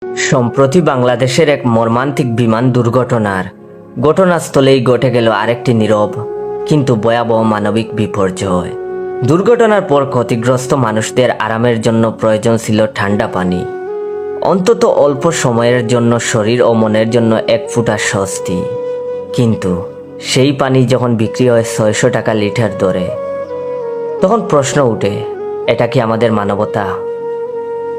সম্প্রতি বাংলাদেশের এক মর্মান্তিক বিমান দুর্ঘটনার ঘটনাস্থলেই ঘটে গেল আরেকটি নীরব কিন্তু ভয়াবহ মানবিক বিপর্যয়। দুর্ঘটনার পর ক্ষতিগ্রস্ত মানুষদের আরামের জন্য প্রয়োজন ছিল ঠান্ডা পানি, অন্তত অল্প সময়ের জন্য শরীর ও মনের জন্য এক ফোঁটা স্বস্তি। কিন্তু সেই পানি যখন বিক্রি হয় 600 টাকা লিটার দরে, তখন প্রশ্ন উঠে, এটা কি আমাদের মানবতা?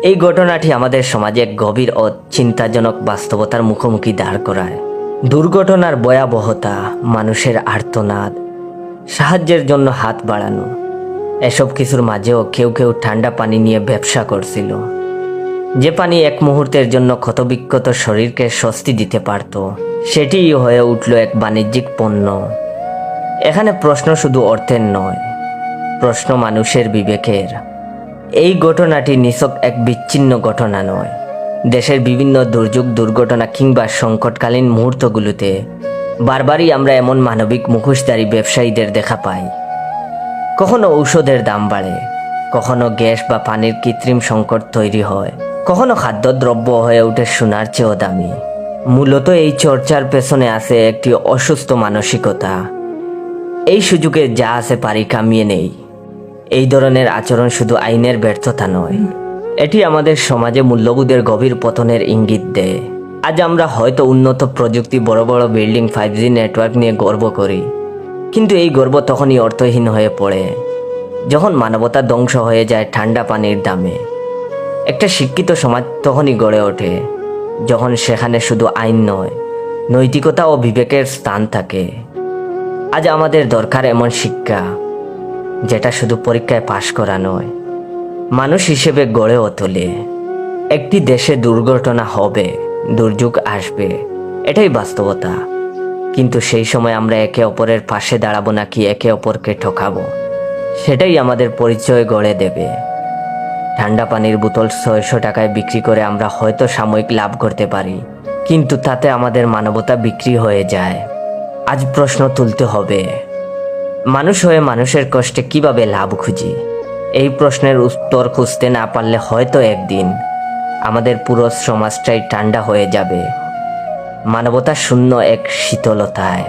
এই ঘটনাটি আমাদের সমাজে এক গভীর ও চিন্তাজনক বাস্তবতার মুখোমুখি দাঁড় করায়। দুর্ঘটনার ভয়াবহতা, মানুষের আর্তনাদ, সাহায্যের জন্য হাত বাড়ানো, এসব কিছুর মাঝেও কেউ কেউ ঠান্ডা পানি নিয়ে ব্যবসা করছিল। যে পানি এক মুহূর্তের জন্য ক্ষতবিক্ষত শরীরকে স্বস্তি দিতে পারত, সেটিই হয়ে উঠল এক বাণিজ্যিক পণ্য। এখানে প্রশ্ন শুধু অর্থের নয়, প্রশ্ন মানুষের বিবেকের। এই ঘটনাটি নিছক এক বিচ্ছিন্ন ঘটনা নয়। দেশের বিভিন্ন দুর্যোগ, দুর্ঘটনা কিংবা সংকটকালীন মুহূর্তগুলোতে বারবারই আমরা এমন মানবিক মুখোশধারী ব্যবসায়ীদের দেখা পাই। কখনো ঔষধের দাম বাড়ে, কখনো গ্যাস বা পানির কৃত্রিম সংকট তৈরি হয়, কখনো খাদ্যদ্রব্য হয়ে ওঠে সোনার চেয়েও দামি। মূলত এই চর্চার পেছনে আছে একটি অসুস্থ মানসিকতা। এই সুযোগে যা আছে পারি কামিয়ে নেই। এই ধরনের আচরণ শুধু আইনের ব্যর্থতা নয়, এটি আমাদের সমাজে মূল্যবোধের গভীর পতনের ইঙ্গিত দেয়। আজ আমরা হয়তো উন্নত প্রযুক্তি, বড় বড় বিল্ডিং, 5G নেটওয়ার্ক নিয়ে গর্ব করি, কিন্তু এই গর্ব তখনই অর্থহীন হয়ে পড়ে যখন মানবতা ধ্বংস হয়ে যায় ঠান্ডা পানির দামে। একটা শিক্ষিত সমাজ তখনই গড়ে ওঠে যখন সেখানে শুধু আইন নয়, নৈতিকতা ও বিবেকের স্থান থাকে। আজ আমাদের দরকার এমন শিক্ষা যেটা শুধু পরীক্ষায় পাশ করা নয়, মানুষ হিসেবে গড়েও তোলে। একটি দেশে দুর্ঘটনা হবে, দুর্যোগ আসবে, এটাই বাস্তবতা। কিন্তু সেই সময় আমরা একে অপরের পাশে দাঁড়াবো নাকি একে অপরকে ঠকাবো, সেটাই আমাদের পরিচয় গড়ে দেবে। ঠান্ডা পানির বোতল 600 টাকায় বিক্রি করে আমরা হয়তো সাময়িক লাভ করতে পারি, কিন্তু তাতে আমাদের মানবতা বিক্রি হয়ে যায়। আজ প্রশ্ন তুলতে হবে, মানুষ হয়ে মানুষের কষ্টে কিভাবে লাভ খুঁজি? এই প্রশ্নের উত্তর খুঁজতে না পারলে হয়তো একদিন আমাদের পুরো সমাজটাই ঠান্ডা হয়ে যাবে মানবতা শূন্য এক শীতলতায়।